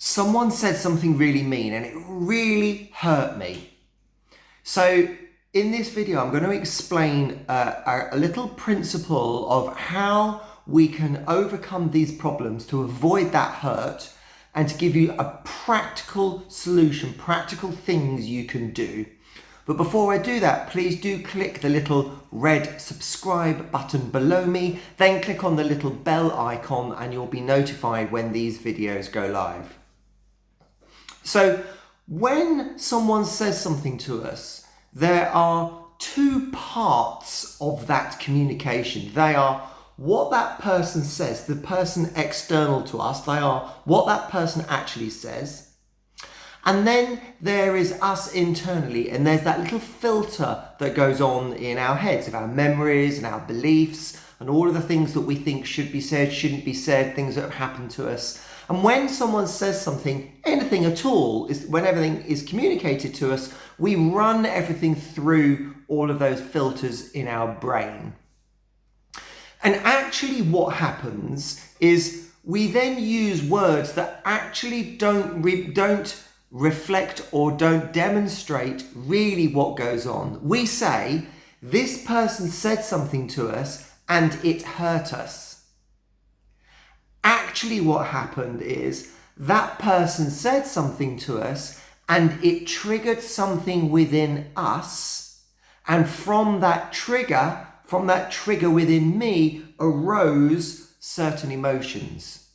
someone said something really mean and it really hurt me. So in this video, I'm going to explain a little principle of how we can overcome these problems to avoid that hurt and to give you a practical solution, practical things you can do. But before I do that, please do click the little red subscribe button below me, then click on the little bell icon and you'll be notified when these videos go live. So when someone says something to us, there are two parts of that communication. They are what that person says, the person external to us, they are what that person actually says. And then there is us internally, and there's that little filter that goes on in our heads of our memories and our beliefs and all of the things that we think should be said, shouldn't be said, things that have happened to us. And when someone says something, anything at all, when everything is communicated to us, we run everything through all of those filters in our brain. And actually what happens is we then use words that actually don't reflect or don't demonstrate really what goes on. We say, this person said something to us and it hurt us. Actually what happened is that person said something to us and it triggered something within us, and from that trigger within me arose certain emotions.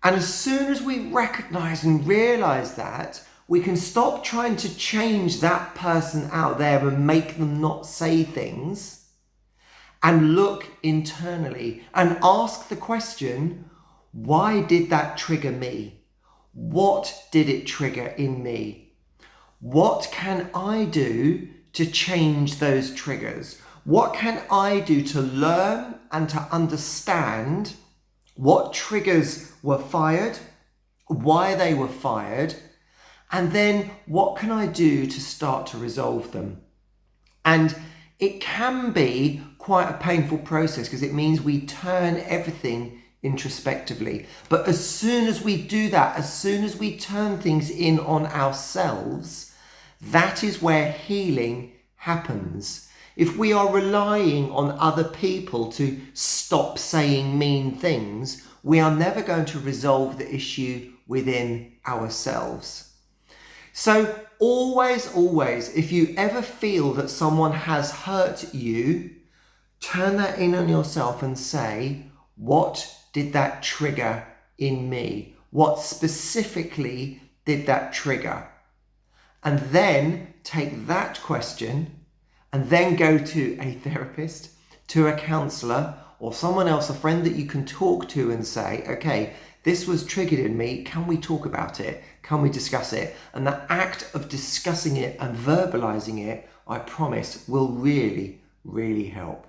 And as soon as we recognize and realize that, we can stop trying to change that person out there and make them not say things, and look internally and ask the question, why did that trigger me? What did it trigger in me? What can I do to change those triggers? What can I do to learn and to understand what triggers were fired, why they were fired, and then what can I do to start to resolve them? And it can be quite a painful process because it means we turn everything introspectively. But as soon as we do that, as soon as we turn things in on ourselves, that is where healing happens. If we are relying on other people to stop saying mean things, we are never going to resolve the issue within ourselves. So always, if you ever feel that someone has hurt you, turn that in on yourself and say, what did that trigger in me? What specifically did that trigger? And then take that question and then go to a therapist, to a counsellor, or someone else, a friend that you can talk to and say, okay, this was triggered in me. Can we talk about it? Can we discuss it? And the act of discussing it and verbalizing it, I promise, will really, really help.